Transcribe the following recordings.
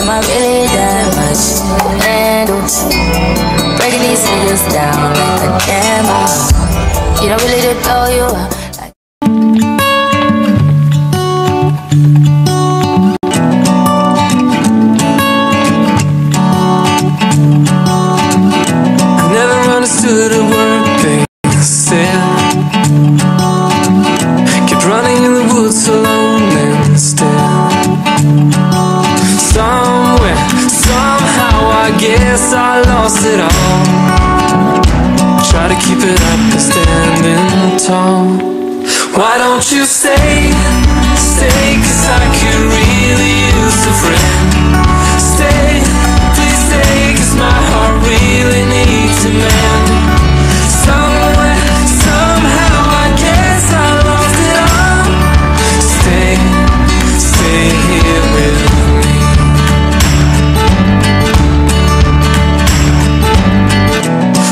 am I really that much to handle? Breaking these niggas down like a camera. You don't really to blow you up. I never understood a word they said. Kept running in the woods alone instead. Somewhere, somehow, I guess I lost it all. Try to keep it up and standing tall. Why don't you stay, stay, 'cause I could really use a friend. Stay, please stay, 'cause my heart really needs a man. Somewhere, somehow, I guess I lost it all. Stay, stay here with me.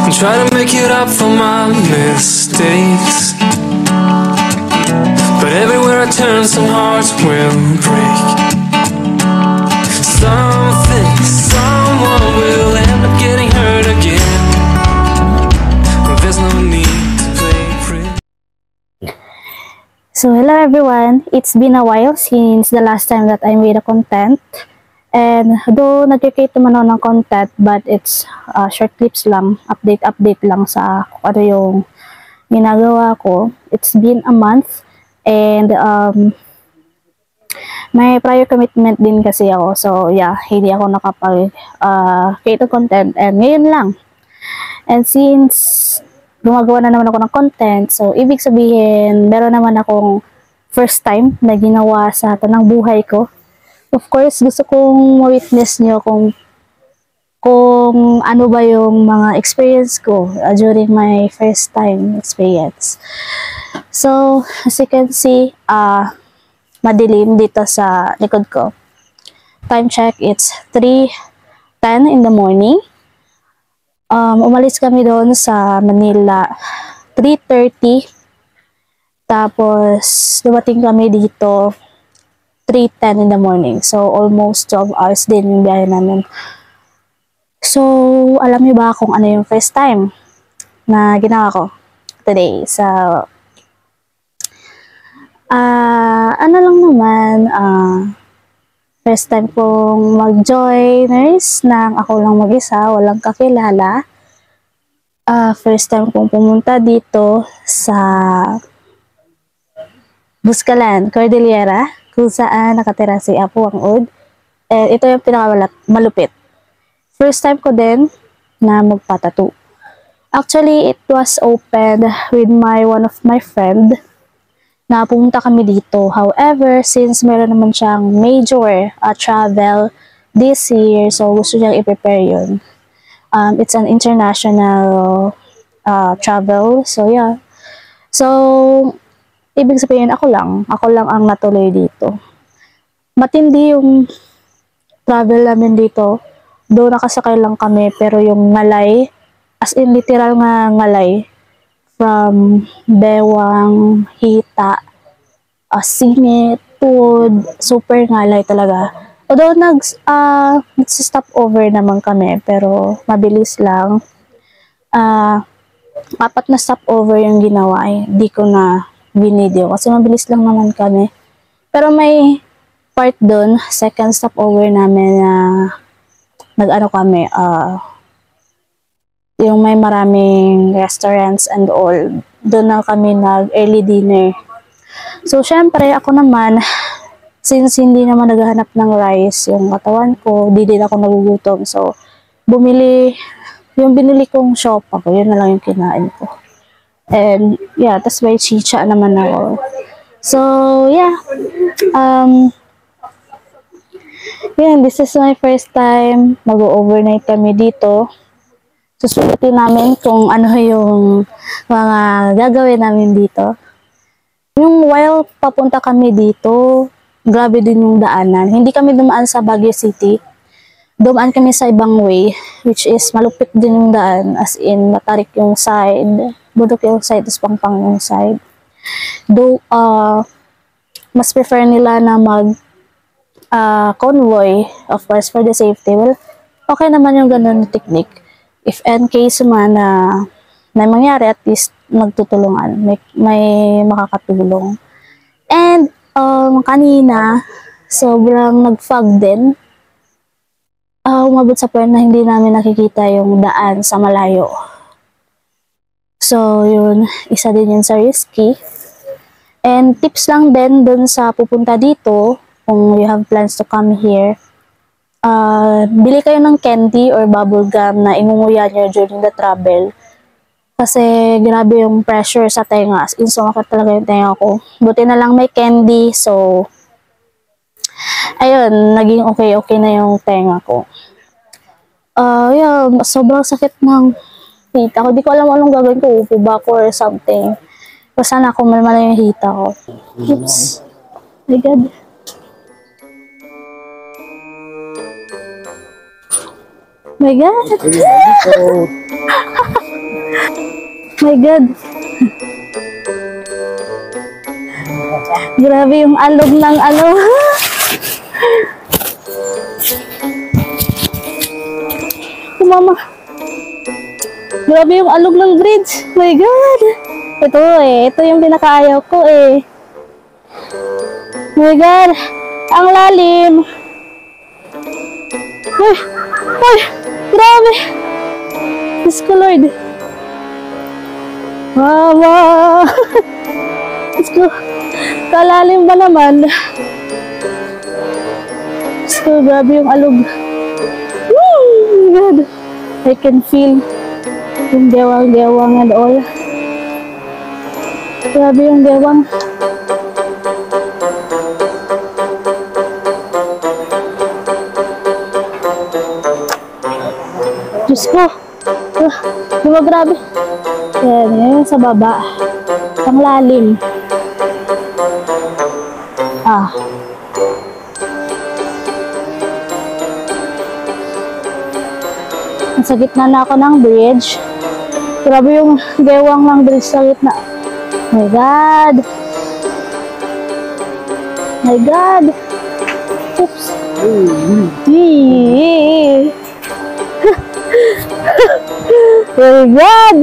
I'm trying to make it up for my mistakes, but everywhere I turn some hearts will break. Something, someone will end up getting hurt again. There's no need to play pretty. So hello everyone, it's been a while since the last time that I made a content. And though nag-create naman ako ng content, but it's short clips lang, update lang sa kung ano yung ginagawa ko. It's been a month and may prior commitment din kasi ako. So yeah, hindi ako nakapag-create ng content and ngayon lang. And since gumagawa na naman ako ng content, so ibig sabihin meron naman akong first time na ginawa sa tanang buhay ko. Of course, gusto kong ma-witness nyo kung ano ba yung mga experience ko during my first time experience. So, as you can see, madilim dito sa likod ko. Time check, it's 3:10 in the morning. Umalis kami doon sa Manila 3:30. Tapos, dumating kami dito 3:10 in the morning. So, almost 12 hours din yung biyahe namin. So, alam niyo ba kung ano yung first time na ginawa ko today? So, ano lang naman, first time kong mag-joiners nang ako lang mag-isa, walang kakilala. First time kong pumunta dito sa Buscalan, Cordillera, kung saan nakatira si Apo ang Ud. And ito yung pinakamalupit. First time ko din na magpatattoo. Actually, it was opened with one of my friend na pumunta kami dito. However, since meron naman siyang major travel this year, so gusto niyang i-prepare yun. It's an international travel. So, yeah. So, ibig sabihin, ako lang ang natuloy dito. Matindi yung travel namin dito. Doon nakasakay lang kami, pero yung ngalay, as in literal nga ngalay, from bewang, hita, singit, food, super ngalay talaga. Although nag-stop over naman kami, pero mabilis lang. 4 na stop over yung ginawa, hindi ko na video kasi mabilis lang naman kami. Pero may part doon, second stop over namin na nag-ano kami, yung may maraming restaurants and all. Doon na kami nag-early dinner. So, syempre, ako naman, since hindi naman naghahanap ng rice yung katawan ko, di din ako nagugutom. So, yung binili kong shop ako, yun na lang yung kinain ko. And, yeah, tas may chicha naman ako. So, yeah. Yeah, this is my first time. Mag-overnight kami dito. Susulitin namin kung ano yung mga gagawin namin dito. Yung while papunta kami dito, grabe din yung daanan. Hindi kami dumaan sa Baguio City. Dumaan kami sa ibang way, which is malupit din yung daan. As in, matarik yung side. Budok yung side, tapos pangpang yung side. Though, mas prefer nila na convoy, of course, for the safety. Well, okay naman yung ganun technique. If in case man na may mangyari, at least magtutulungan. May makakatulong. And, kanina, sobrang nag-fog din. Umabot sa point na hindi namin nakikita yung daan sa malayo. So, yun, isa din yun sa risky. And tips lang din dun sa pupunta dito, kung you have plans to come here, bili kayo ng candy or bubble gum na inunguya nyo during the travel. Kasi grabe yung pressure sa tenga. Sumakit talaga yung tenga ko. Buti na lang may candy, so ayun, naging okay na yung tenga ko. Yun, sobrang sakit ng hita ko. Di ko alam anong gagawin ko, upo ba ako or something. Basta na ako malmala yung hita ko. Oops. My God. My God. My God. Grabe yung alog ng ano. Mama. Grabe yung alog ng bridge. My God. Ito yung pinakaayaw ko eh. My God. Ang lalim. Uy. Uy. Grabe. Diyos ko Lord. Mama. Diyos ko. Kalalim ba naman? Diyos ko. Grabe yung alog. Oh my God. I can feel yung gewang-gewang and all. Grabe yung gewang. Diyos ko. Diba grabe? Yan sa baba. Ang lalim. Sa gitna na ako ng bridge. Grabe yung gewang ng bridge sa gitna. My God! My God! Oops! My God!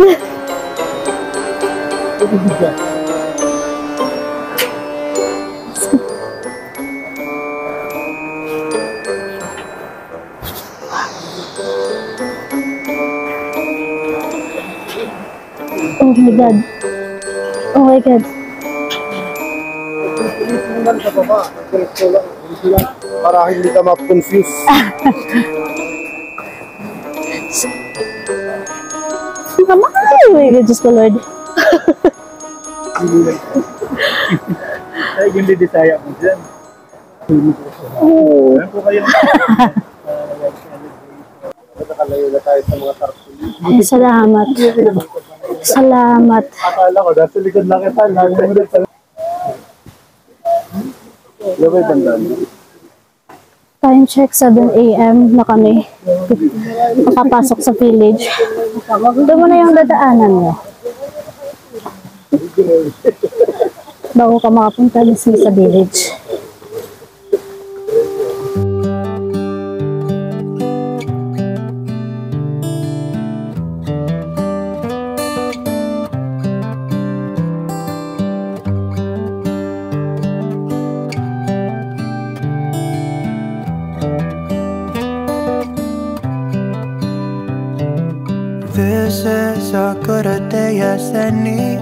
Oh my God. Oh my God. Para hindi ka ma-confuse. Oh my God, Diyos ko Lord. Ay, hindi disaya mo dyan. Oh. Ayan po kayo. Nakalayo na tayo sa mga tarpuli. Ay, salamat. Salamat. Akala ko, nasa likod lang kita. Nakamunod sa... Yung may tandaan. Time check, 7 AM na kami. Makapasok sa village. Doon mo na yung dadaanan mo. Bago ka makapunta sa village. This is as good a day as any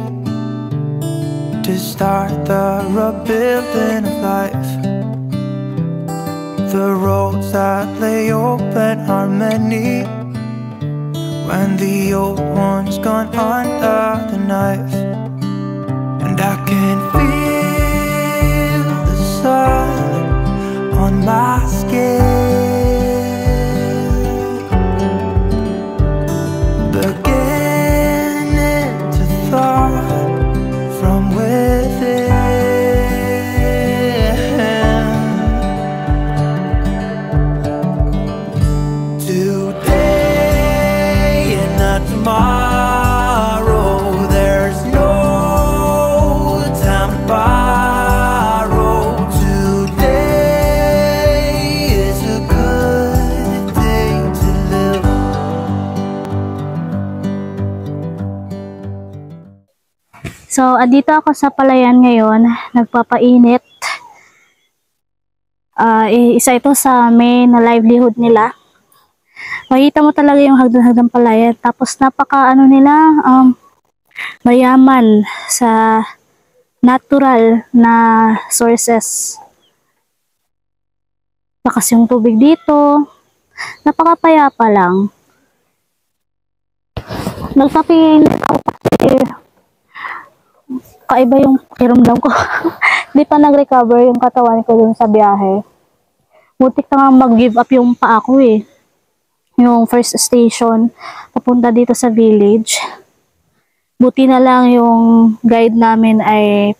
to start the rebuilding of life. The roads that lay open are many when the old one's gone under the knife. And I can feel the sun on my skin, beginning to thaw from within. Today and not tomorrow, there's no time to borrow. So, andito ako sa palayan ngayon, nagpapainit. Isa ito sa main na livelihood nila. Makita mo talaga yung hagdan-hagdan palayan. Tapos napaka mayaman sa natural na sources. Lakas yung tubig dito. Napakapayapa lang. Nagpapainit ako kasi kaiba yung pakiramdam ko. Di pa nag-recover yung katawan ko dun sa biyahe. Butik na nga mag-give up yung paa ko eh. Yung first station, papunta dito sa village. Buti na lang yung guide namin ay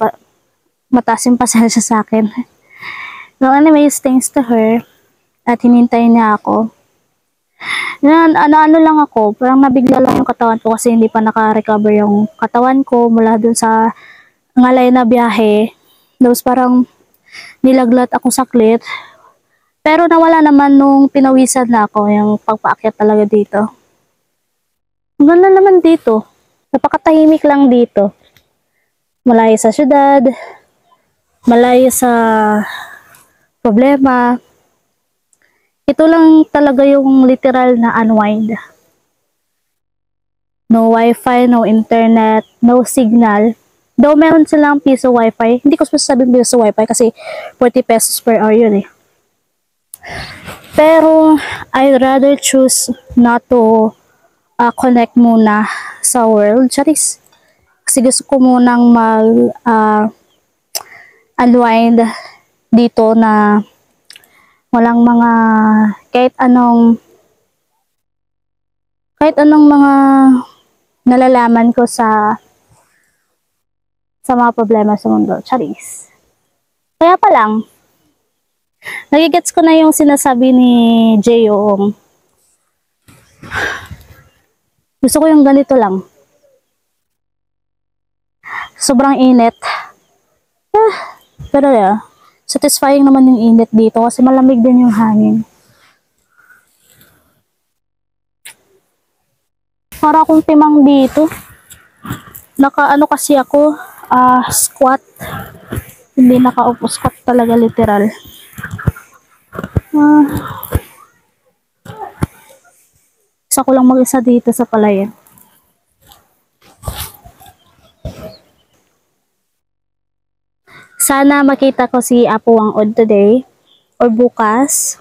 mataas yung pasensya sa akin. No, anyways, thanks to her. At hinintay niya ako. Ano lang ako, parang nabigla lang yung katawan ko kasi hindi pa naka-recover yung katawan ko mula dun sa ngalay na biyahe. Tapos parang nilaglat ako saklit. Pero nawala naman nung pinawisan na ako yung pagpaakyat talaga dito. Ganda naman dito. Napakatahimik lang dito. Malayo sa syudad. Malayo sa problema. Ito lang talaga yung literal na unwind. No wifi, no internet, no signal. Though meron silang piso wifi. Hindi ko sabing piso wifi kasi 40 pesos per hour yun eh. Pero I'd rather choose not to connect muna sa world. Charis. Kasi gusto ko munang unwind dito na walang mga kahit anong mga nalalaman ko sa mga problema sa mundo. Charis. Kaya pa lang, nagigets ko na yung sinasabi ni Jeyong. Gusto ko yung ganito lang. Sobrang init. Pero satisfying naman yung init dito kasi malamig din yung hangin. Para akong timang dito. Naka-ano kasi ako, squat. Hindi naka-upo, squat talaga literal. Isa ko lang mag-isa dito sa palayan. Sana makita ko si Apo Wang-od today or bukas.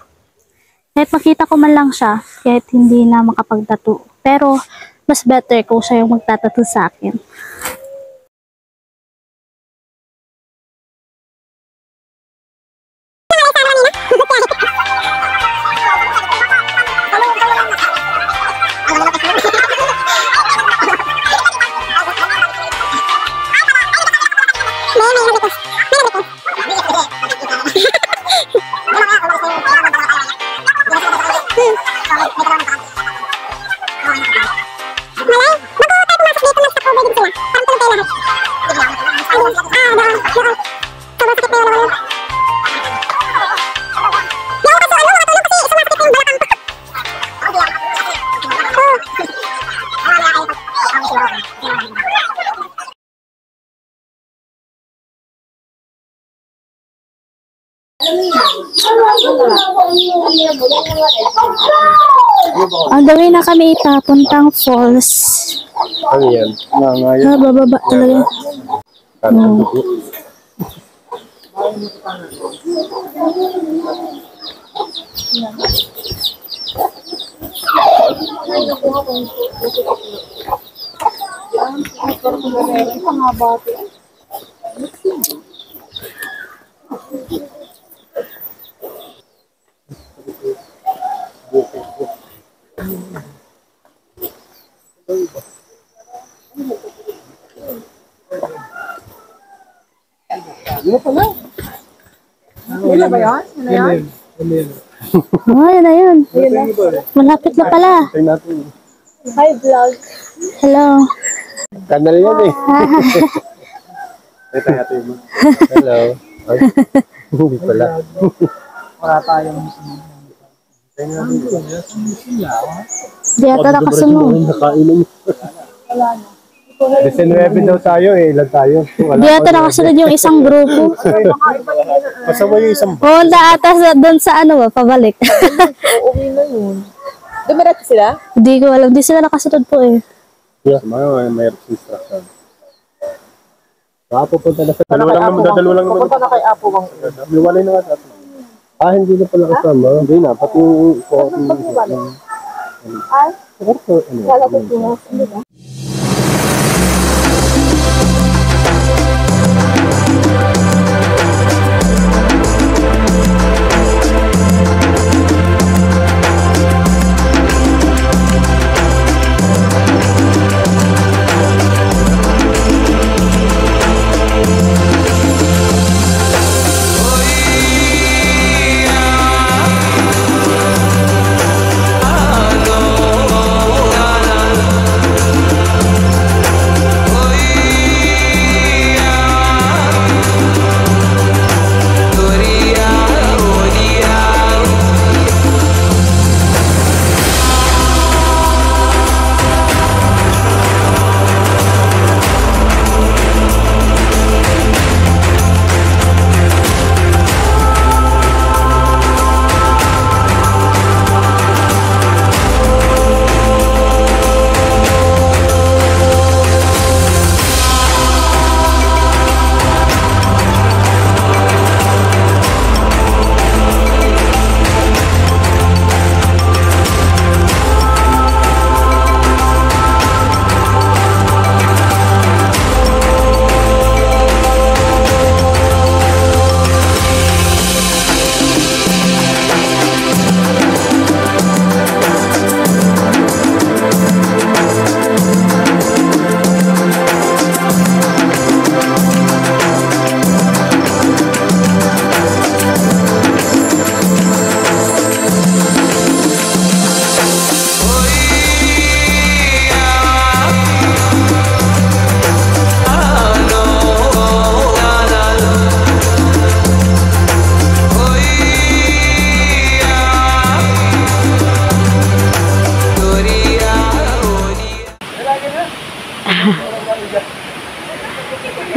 Kahit makita ko man lang siya, kahit hindi na makapagtattoo. Pero mas better kung siya yung magtatattoo sa akin. On the way na kami papuntang falls. Ano yan? Nangayon. Bababa talaga. Ano pala? Yun na ba yun? Yun na yun? Oh, yun na yun. Malapit na pala. Tingnan natin. Hi, vlog. Hello. Kanal yan eh. Ito natin mo. Hello. Ay, hindi pala. Wala tayong Tingnan natin. Di ata nakasunod. Nakainom. wala na. 19 daw tayo eh. Ilan tayo? Di ata nakasunod yung isang grupo. Kasama yung isang... Pumunta ata doon sa ano ba, pabalik. Uuwi na yun. Dumiretso sila? Hindi ko alam, di sila nakasunod po eh. Yeah, may instruction. Pupunta na sa dalawa lang naman. Dalawa lang naman. Pupunta na kay Apo Wang. Liwalay na nga. Hindi na pala kasama. Hindi na. Pati yung... Ay, wala ko pumas. Hindi ba?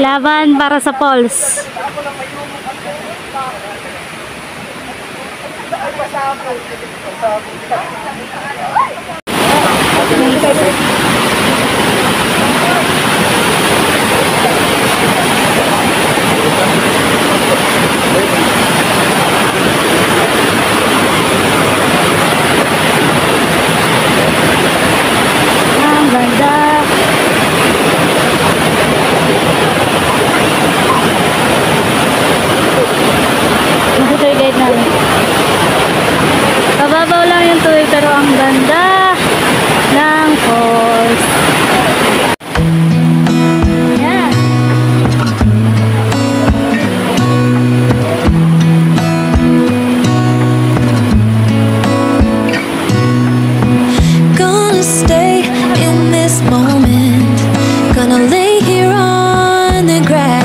Laban para sa Pulse. Ang ganda. Ito yung guide namin. Pababaw lang yung tuloy pero ang ganda ng falls. Yan. Gonna stay in this moment. Gonna lay here on the grass.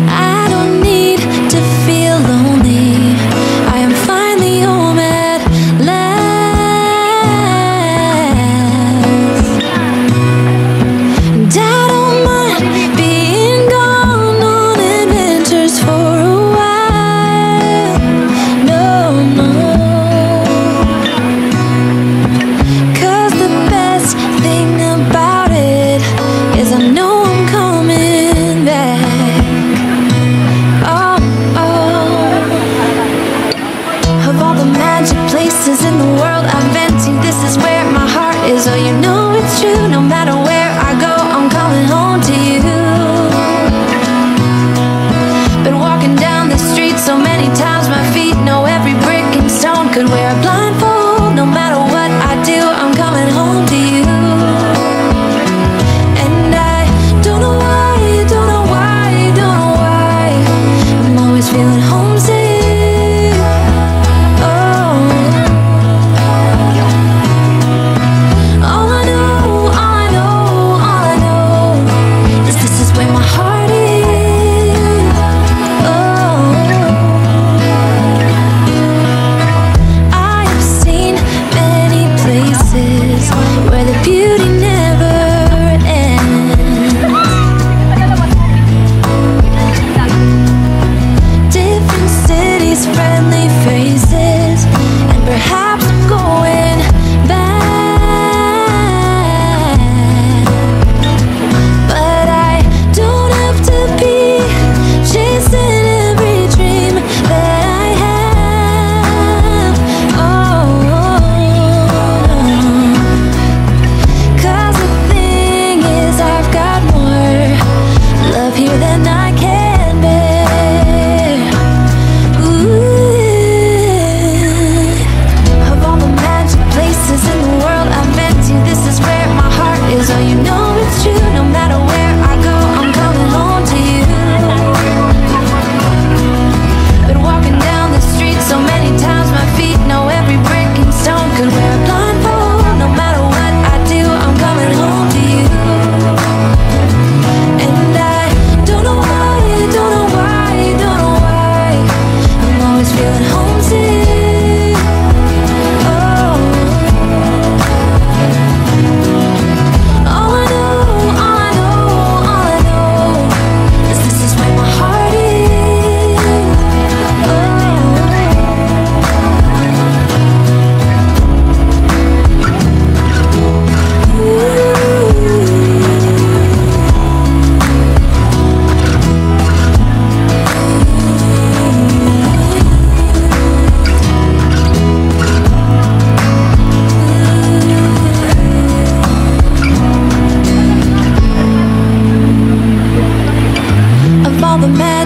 I don't need to feel lonely.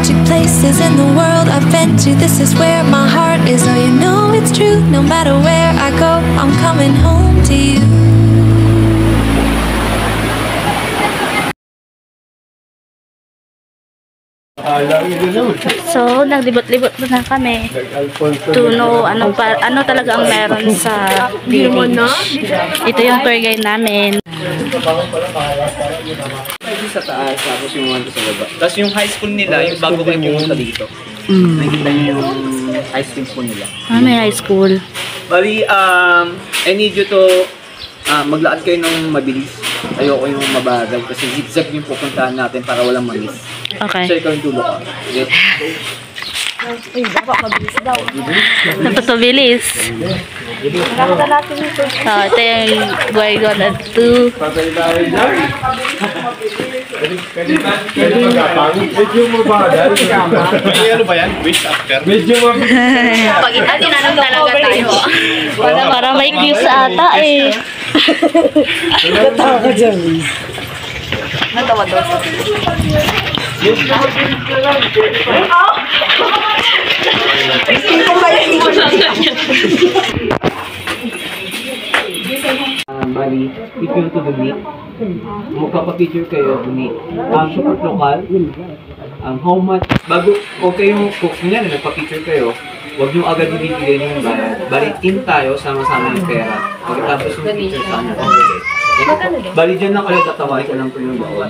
magic places in the world I've been to. This is where my heart is. Oh, you know it's true. No matter where I go, I'm coming home to you. So, naglibot-libot na kami to know ano talaga ang meron sa beach. Ito yung tour guide namin. Sa taas, tapos yung one sa baba. Tapos yung high school nila, yung bago kayo pumunta dito. Nakikita nyo yung high school po nila. May high school. Bali, I need you to maglaan kayo ng mabilis. Ayoko yung mabagal kasi zigzag yung pupuntahan natin para walang mamis. Okay. So ikaw yung tulo ka. Okay? Napatubilis. So, ito yung Guaygon at 2. Medyo mabagal. Ano ba yan? Wish after? Medyo mabagal. Pag tinanong talaga tayo. Parang may cues ata eh. Natawa ka dyan, Liz. Natawa daw sa Bali, if you're to donate, magpapapicture kayo, donate. Support local, how much, bago, kung kunyari nagpapicture kayo, huwag nyo agad ibibigay yung bayad. Bali, team tayo, sama-sama yung pera. Pagkatapos yung picture sa amin. Bali, dyan lang kayo tatawain ko lang po yung bawal.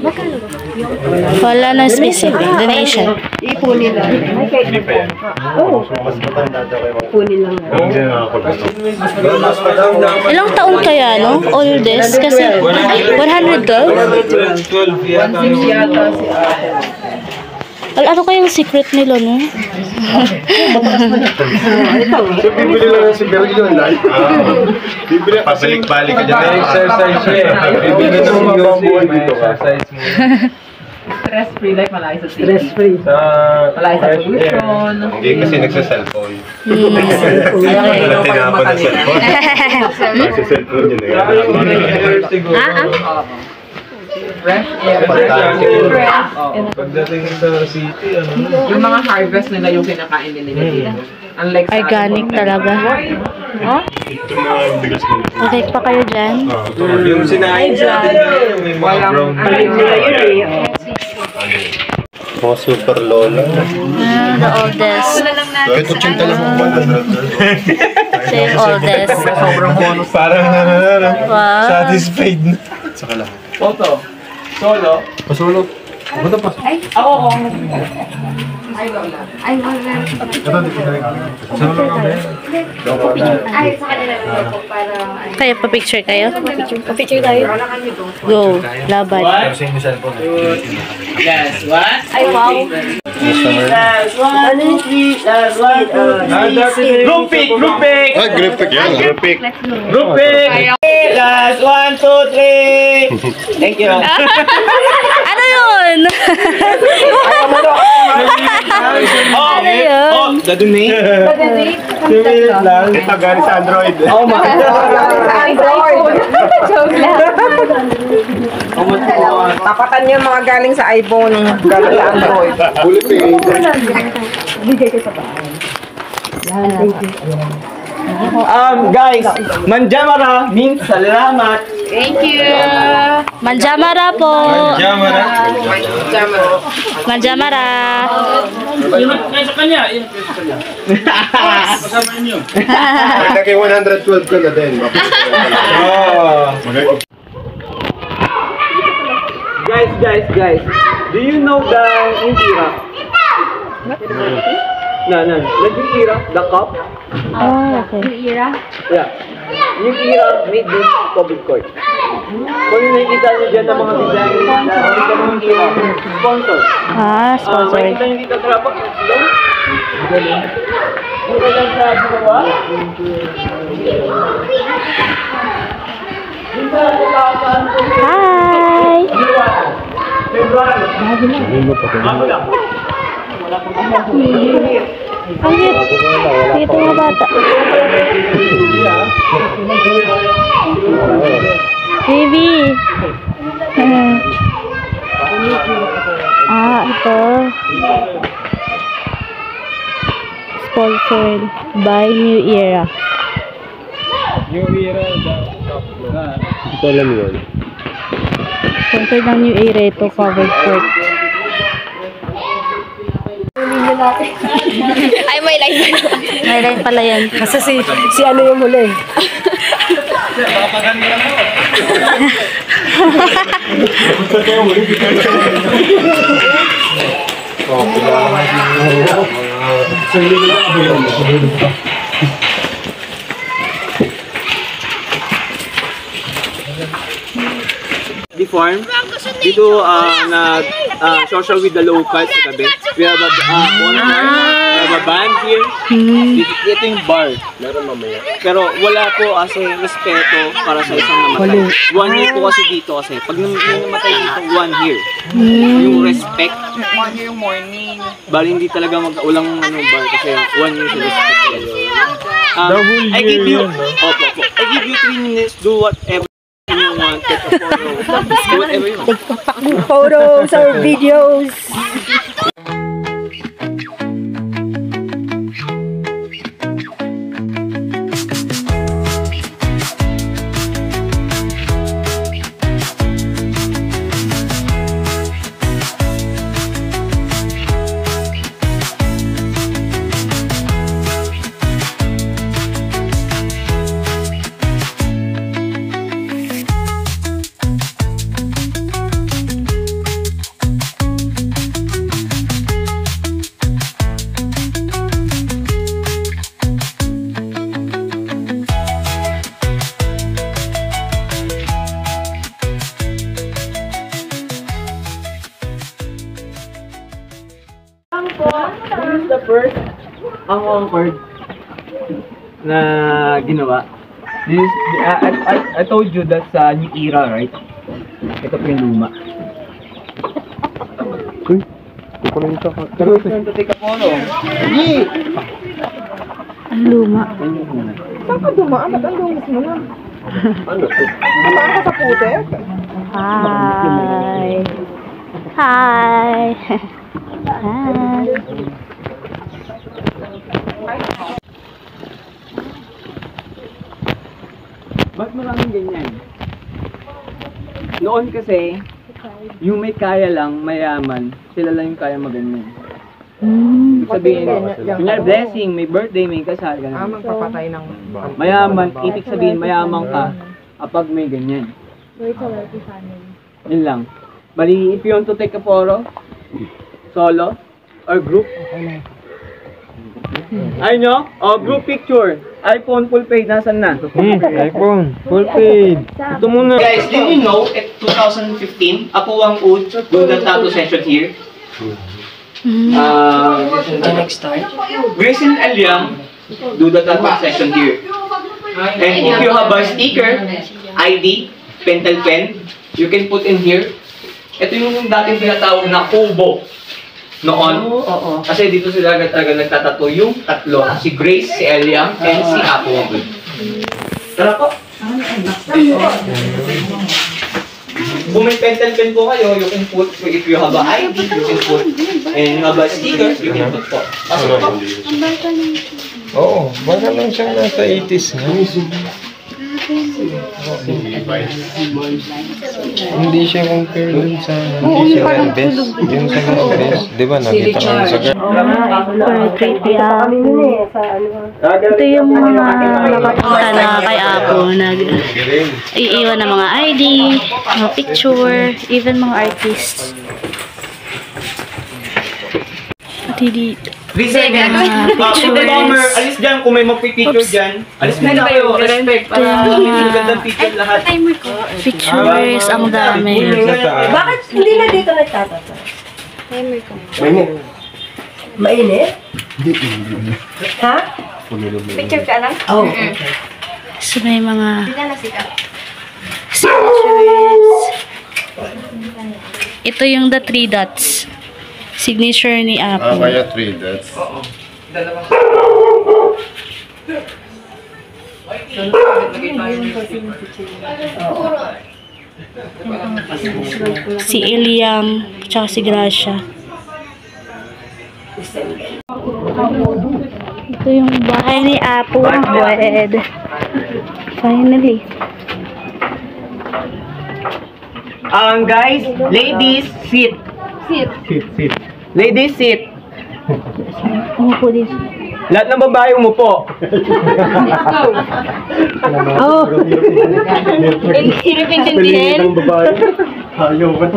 Wala na specific donation. ipunin lang. Hindi pa yan. Oo. Mas matanda daw kayo. Ipunin lang. Hindi na nakapag-mas matanda. Ilang taon kaya, no? Oldest? Kasi 112? 112 yata. 106 yata si Ate. Ano kayang secret nila, no? So, bibili lang ng sigarilyo online. Bibili pabalik-balik ka dyan. Exercise siya. Bibili na ng mga buhay dito. Exercise mo. Stress-free life, malayo sa stress-free. Malayo sa pollution. Hindi kasi nagsa-cellphone. Okay. Wala tinapon ng cellphone. Nagsa-cellphone yun. Fresh air. Pagdating sa city, ano? Yung mga harvest nila yung kinakain nila dito. Unlike sa Organic talaga. Oh? Ito na bigas mo. Okay pa kayo dyan? Yung sinain sa atin, may mga brown. Mga super lola. The oldest. Kahit 80 lang ako 100. Ito yung oldest. Sobrang bonus. Parang Wow. satisfied na. Saka lang. Photo. Solo. Pasolo. Punta pa. Ako. Kaya pa-picture kayo? Pa-picture tayo. Go. Laban. Yes, what? Ay, wow. Yes, 1, 2, 3, yes, 1, 2, 3. Group pic, group pic. Ay, group pic yan. Group pic. Group pic. Yes, 1, 2, 3. Thank you. Ano yun? Ano yun? Oh, dadunay. Ito galing sa Android. Oh my God. Joke lang. Tapatan niyo yung mga galing sa iPhone, galing sa Android. Bullet pic. Guys, manjamara means salamat. Thank you. Manjamara po. Jamara. Manjamara. Sa kanya. Kasama niyo. Pagka kay 112 ka na din. Guys. Do you know the Inkira? No. The Inkira, the cup. Oh, okay. Yeah. Yung Inkira made this public court. Kung yung nakikita nyo dyan ng mga design, sponsor. Sponsor. Makikita nyo dito sa rapak, slow. Dito lang sa baba. Dito lang sa tawasan. Hi! February. Mamula. Ang cute. Dito mga bata. Baby. Ito. sponsored by New Era. New Era, ito alam yun. Sponsored ng New Era ito, covered court. Ay, may line. May line pala yan. Kasi si ano yung huli. The farm, dito na social with the locals sa gabi. We have a bonfire, we have a band here. Ito yung bar. Meron mamaya. Pero wala po kasi respeto para sa isang namatay. 1 year po kasi dito kasi. Pag may namatay dito, 1 year. Yung respect. 1 year morning. Bali hindi talaga mag-ulang bar kasi 1 year sa respect. The whole I give year you, yun, no? opo. I give you 3 minutes, do whatever you want, take a photo, do whatever you want. Photos or videos. This is the first chord na ginawa. This is, I told you that's a new era, right? Ito po yung luma. Uy, ito ko lang ito. First time to take a photo. Ang luma. Saan ka dumaan? Ba't ang lumis mo na? Ano to? Dumaan ka sa putek? Hi. Hi. Hi. Ba't maraming ganyan? Noon kasi, yung may kaya lang, mayaman, sila lang yung kaya maganyan. Ibig sabihin, kunyari blessing, may birthday, may kasal, ganun. Magpapatay ng... Mayaman, ibig sabihin, mayaman ka kapag may ganyan. Yun lang. Bali, if you want to take a photo, solo, or group, ayun nyo? O, group picture. iPhone full page, nasan na? iPhone, full page. Ito muna. Guys, did you know, at 2015, Apuang Ud, do the tattoo session here? Next time. Grace and Eliam, do the tattoo session here. And if you have a sticker, ID, pentel pen, you can put in here. Ito yung dating tinatawag na kubo. Noon. Kasi dito sila agad-agad nagtatato yung tatlo. Si Grace, si Eliam, and si Apuang Ud. Tara po. Kung may pentel pen po kayo, you can put, if you have a ID, you can put, and you have a sticker, you can put po. Pasok po. Oo, baka lang siyang nasa 80s na. Hindi siya compare dun sa hindi siya Garbes. Yung sa Garbes, di ba nakita ko sa Garbes? Portrait ni Apo. Ito yung mga nakapunta na kay Apo. Iiwan ng mga ID, mga picture, even mga artists. Pati dito. Reserve yan. Bomber, alis dyan kung may mag-picture dyan. Alis mo na kayo. Respect para magandang picture lahat. Pictures, ang dami. Bakit hindi na dito nagtatato? Mainit. Mainit? Ha? Picture ka lang? Oo. So may mga Sila na sila. pictures. Ito yung the 3 dots. Signature ni Apo. Kaya 3 dots. Si Eliam, tsaka si Gracia. Ito yung bahay ni Apo Wed. Finally. Guys, ladies, sit. Sit. Ladies, sit. Umupo din. Lahat ng babae umupo. Oh! Piliin ng babae. Ayaw ba?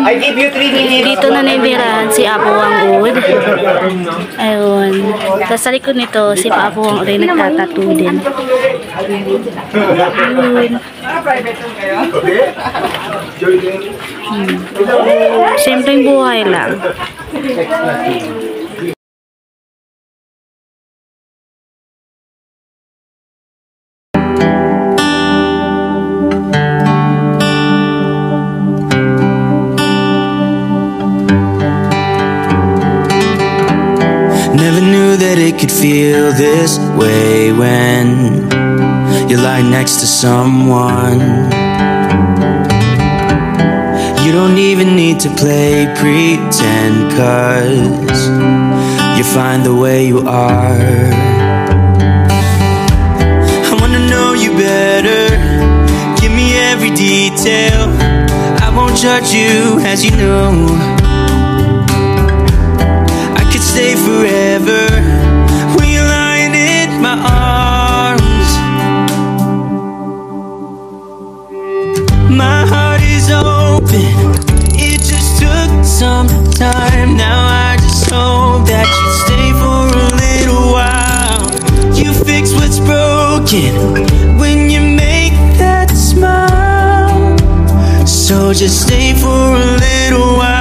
I give you 3 minutes. Dito na naibirahan si Apo Wangud. Ayun. Tapos sa likod nito, si Apo Wangud ay nagtatattoo din. Ayun. Simpleng buhay lang. Never knew that it could feel this way when you lie next to someone. You don't even need to play pretend, 'cause you find the way you are. I wanna know you better, give me every detail. I won't judge you, as you know. Stay forever when you're lying in my arms. My heart is open, it just took some time. Now I just hope that you stay for a little while. You fix what's broken when you make that smile. So just stay for a little while.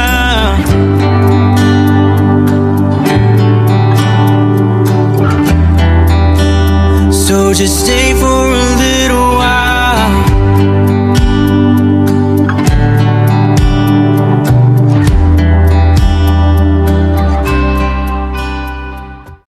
So just stay